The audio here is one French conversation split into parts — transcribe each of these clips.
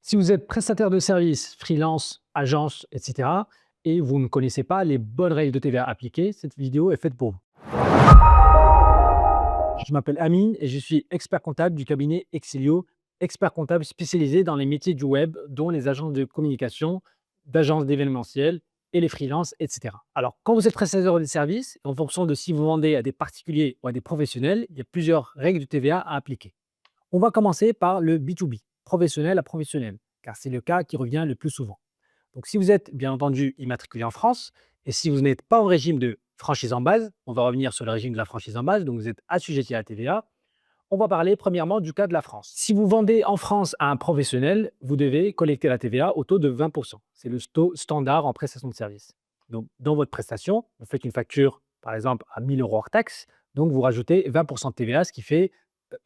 Si vous êtes prestataire de services, freelance, agence, etc. et vous ne connaissez pas les bonnes règles de TVA appliquées, cette vidéo est faite pour vous. Je m'appelle Amine et je suis expert comptable du cabinet Excelio, expert comptable spécialisé dans les métiers du web, dont les agences de communication, d'agences d'événementiel et les freelances, etc. Alors, quand vous êtes prestataire de services, en fonction de si vous vendez à des particuliers ou à des professionnels, il y a plusieurs règles de TVA à appliquer. On va commencer par le B2B, professionnel à professionnel, car c'est le cas qui revient le plus souvent. Donc, si vous êtes bien entendu immatriculé en France et si vous n'êtes pas en régime de franchise en base, on va revenir sur le régime de la franchise en base, donc vous êtes assujetti à la TVA. On va parler premièrement du cas de la France. Si vous vendez en France à un professionnel, vous devez collecter la TVA au taux de 20%. C'est le taux standard en prestation de service. Donc, dans votre prestation, vous faites une facture, par exemple, à 1 000 € hors taxe. Donc, vous rajoutez 20% de TVA, ce qui fait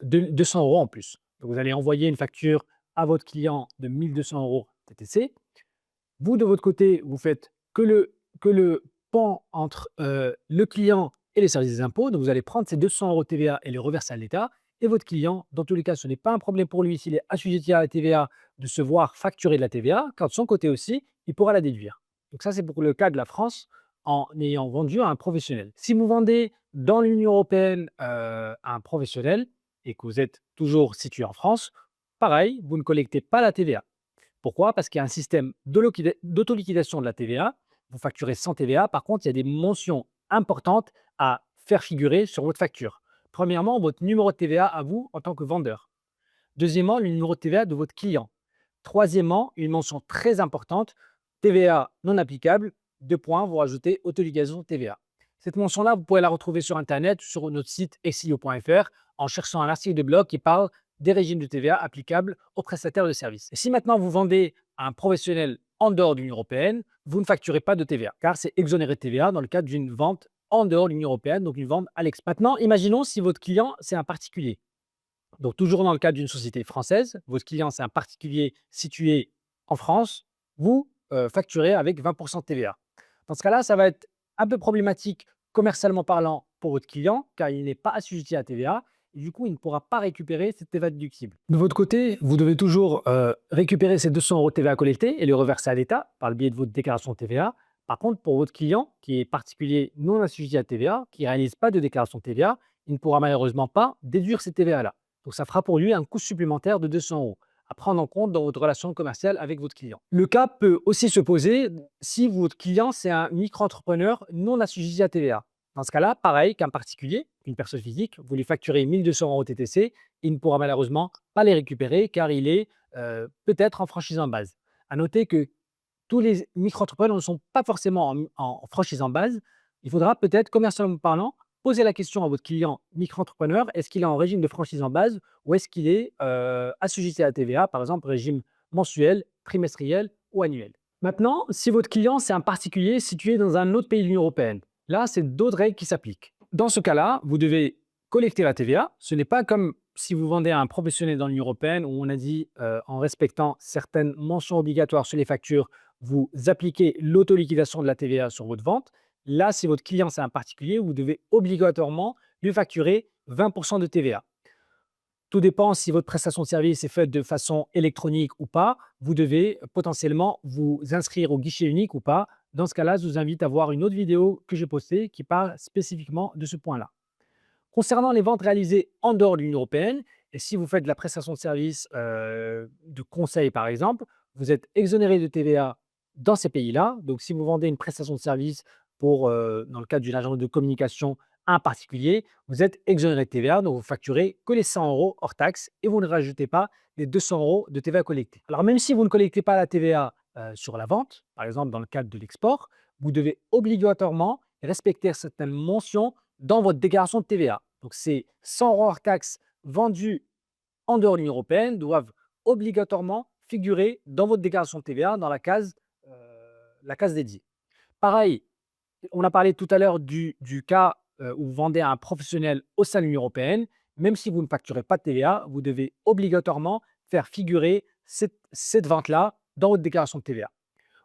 200 € en plus. Donc, vous allez envoyer une facture à votre client de 1 200 € TTC. Vous, de votre côté, vous faites que le pan entre le client et les services des impôts. Donc, vous allez prendre ces 200 € TVA et les reverser à l'État. Et votre client, dans tous les cas, ce n'est pas un problème pour lui s'il est assujetti à la TVA de se voir facturer de la TVA, car de son côté aussi, il pourra la déduire. Donc ça, c'est pour le cas de la France en ayant vendu à un professionnel. Si vous vendez dans l'Union européenne à un professionnel et que vous êtes toujours situé en France, pareil, vous ne collectez pas la TVA. Pourquoi? Parce qu'il y a un système d'autoliquidation de la TVA. Vous facturez sans TVA. Par contre, il y a des mentions importantes à faire figurer sur votre facture. Premièrement, votre numéro de TVA à vous en tant que vendeur. Deuxièmement, le numéro de TVA de votre client. Troisièmement, une mention très importante, TVA non applicable, 2 points, vous rajoutez autolisation de TVA. Cette mention-là, vous pouvez la retrouver sur Internet, sur notre site exilio.fr, en cherchant un article de blog qui parle des régimes de TVA applicables aux prestataires de services. Et si maintenant vous vendez à un professionnel en dehors de l'Union européenne, vous ne facturez pas de TVA, car c'est exonéré de TVA dans le cadre d'une vente en dehors de l'Union européenne, donc une vente à l'export. Maintenant, imaginons si votre client, c'est un particulier. Donc, toujours dans le cadre d'une société française, votre client, c'est un particulier situé en France, vous facturez avec 20% de TVA. Dans ce cas-là, ça va être un peu problématique commercialement parlant pour votre client, car il n'est pas assujetti à la TVA et du coup, il ne pourra pas récupérer cette TVA déductible. De votre côté, vous devez toujours récupérer ces 200 € de TVA collectés et les reverser à l'État par le biais de votre déclaration de TVA. Par contre, pour votre client, qui est particulier non assujetti à la TVA, qui ne réalise pas de déclaration de TVA, il ne pourra malheureusement pas déduire ces TVA-là. Donc, ça fera pour lui un coût supplémentaire de 200 € à prendre en compte dans votre relation commerciale avec votre client. Le cas peut aussi se poser si votre client, c'est un micro-entrepreneur non assujetti à TVA. Dans ce cas-là, pareil qu'un particulier, une personne physique, vous lui facturez 1 200 € TTC, il ne pourra malheureusement pas les récupérer car il est peut-être en franchise en base. À noter que tous les micro-entrepreneurs ne sont pas forcément en franchise en base. Il faudra peut-être, commercialement parlant, poser la question à votre client micro-entrepreneur, est-ce qu'il est en régime de franchise en base ou est-ce qu'il est assujetti à la TVA, par exemple régime mensuel, trimestriel ou annuel. Maintenant, si votre client, c'est un particulier situé dans un autre pays de l'Union européenne, là, c'est d'autres règles qui s'appliquent. Dans ce cas-là, vous devez collecter la TVA. Ce n'est pas comme si vous vendez à un professionnel dans l'Union européenne où on a dit, en respectant certaines mentions obligatoires sur les factures, vous appliquez l'autoliquidation de la TVA sur votre vente. Là, si votre client, c'est un particulier, vous devez obligatoirement lui facturer 20% de TVA. Tout dépend si votre prestation de service est faite de façon électronique ou pas. Vous devez potentiellement vous inscrire au guichet unique ou pas. Dans ce cas-là, je vous invite à voir une autre vidéo que j'ai postée qui parle spécifiquement de ce point-là. Concernant les ventes réalisées en dehors de l'Union européenne, et si vous faites de la prestation de service de conseil par exemple, vous êtes exonéré de TVA dans ces pays-là. Donc, si vous vendez une prestation de service dans le cadre d'une agence de communication à un particulier, vous êtes exonéré de TVA, donc vous facturez que les 100 € hors taxe et vous ne rajoutez pas les 200 € de TVA collectée. Alors, même si vous ne collectez pas la TVA sur la vente, par exemple dans le cadre de l'export, vous devez obligatoirement respecter certaines mentions dans votre déclaration de TVA. Donc, ces 100 € hors taxe vendus en dehors de l'Union européenne doivent obligatoirement figurer dans votre déclaration de TVA dans la case dédiée. Pareil, on a parlé tout à l'heure du cas où vous vendez à un professionnel au sein de l'Union européenne. Même si vous ne facturez pas de TVA, vous devez obligatoirement faire figurer cette vente-là dans votre déclaration de TVA.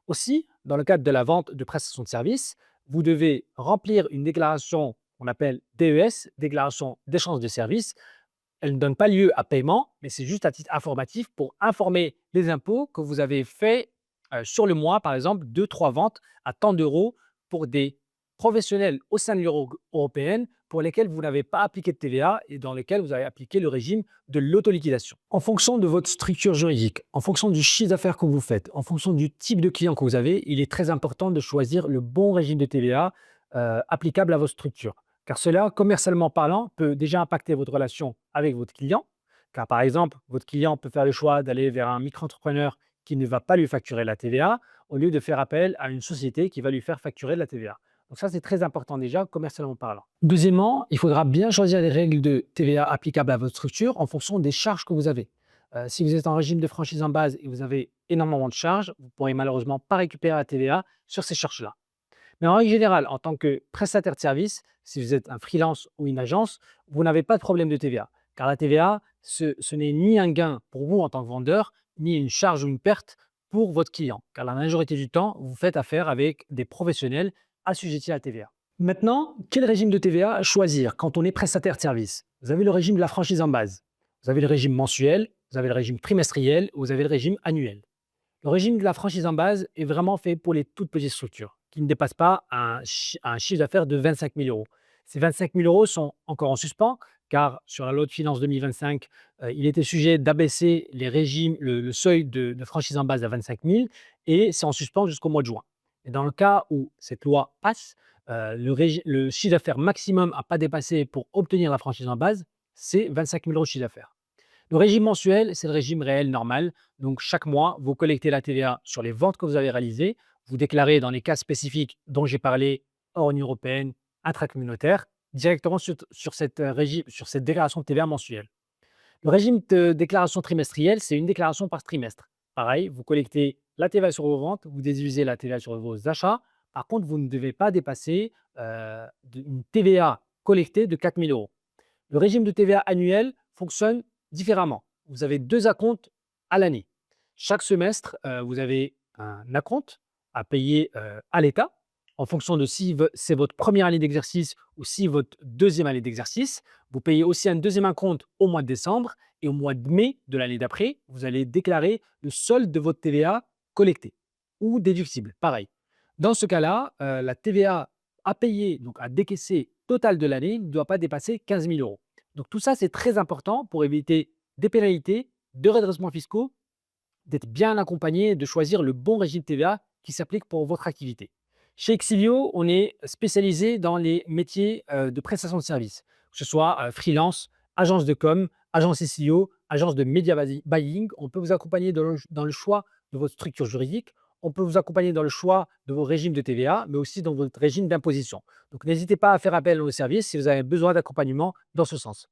Aussi, dans le cadre de la vente de prestations de services, vous devez remplir une déclaration qu'on appelle DES, déclaration d'échange de services. Elle ne donne pas lieu à paiement, mais c'est juste à titre informatif pour informer les impôts que vous avez fait sur le mois, par exemple, 2, 3 ventes à tant d'euros pour des professionnels au sein de l'Union européenne pour lesquels vous n'avez pas appliqué de TVA et dans lesquels vous avez appliqué le régime de l'autoliquidation. En fonction de votre structure juridique, en fonction du chiffre d'affaires que vous faites, en fonction du type de client que vous avez, il est très important de choisir le bon régime de TVA applicable à votre structure. Car cela, commercialement parlant, peut déjà impacter votre relation avec votre client. Car par exemple, votre client peut faire le choix d'aller vers un micro-entrepreneur qui ne va pas lui facturer la TVA au lieu de faire appel à une société qui va lui faire facturer de la TVA. Donc ça, c'est très important déjà, commercialement parlant. Deuxièmement, il faudra bien choisir les règles de TVA applicables à votre structure en fonction des charges que vous avez. Si vous êtes en régime de franchise en base et vous avez énormément de charges, vous ne pourrez malheureusement pas récupérer la TVA sur ces charges-là. Mais en règle générale, en tant que prestataire de service, si vous êtes un freelance ou une agence, vous n'avez pas de problème de TVA. Car la TVA, ce n'est ni un gain pour vous en tant que vendeur, ni une charge ou une perte pour votre client. Car la majorité du temps, vous faites affaire avec des professionnels assujettis à la TVA. Maintenant, quel régime de TVA choisir quand on est prestataire de service? Vous avez le régime de la franchise en base, vous avez le régime mensuel, vous avez le régime trimestriel, vous avez le régime annuel. Le régime de la franchise en base est vraiment fait pour les toutes petites structures qui ne dépassent pas un chiffre d'affaires de 25 000 euros. Ces 25 000 euros sont encore en suspens car sur la loi de finances 2025, il était sujet d'abaisser le seuil de franchise en base à 25 000 et c'est en suspens jusqu'au mois de juin. Et dans le cas où cette loi passe, le chiffre d'affaires maximum à pas dépasser pour obtenir la franchise en base, c'est 25 000 euros de chiffre d'affaires. Le régime mensuel, c'est le régime réel normal. Donc, chaque mois, vous collectez la TVA sur les ventes que vous avez réalisées. Vous déclarez dans les cas spécifiques dont j'ai parlé, hors Union européenne, intracommunautaire, directement sur cette déclaration de TVA mensuelle. Le régime de déclaration trimestrielle, c'est une déclaration par trimestre. Pareil, vous collectez la TVA sur vos ventes, vous déduisez la TVA sur vos achats. Par contre, vous ne devez pas dépasser une TVA collectée de 4 000 euros. Le régime de TVA annuel fonctionne différemment. Vous avez 2 acomptes à l'année. Chaque semestre, vous avez un acompte à payer, à l'État en fonction de si c'est votre première année d'exercice ou si votre deuxième année d'exercice. Vous payez aussi un deuxième acompte au mois de décembre et au mois de mai de l'année d'après, vous allez déclarer le solde de votre TVA collectée ou déductible, pareil. Dans ce cas-là, la TVA à payer, donc à décaisser totale de l'année, ne doit pas dépasser 15 000 euros. Donc tout ça, c'est très important pour éviter des pénalités, de redressements fiscaux, d'être bien accompagné, de choisir le bon régime TVA qui s'applique pour votre activité. Chez Exilio, on est spécialisé dans les métiers de prestation de services, que ce soit freelance, agence de com, agence SEO, agence de media buying. On peut vous accompagner dans le choix de votre structure juridique. On peut vous accompagner dans le choix de vos régimes de TVA, mais aussi dans votre régime d'imposition. Donc n'hésitez pas à faire appel à nos services si vous avez besoin d'accompagnement dans ce sens.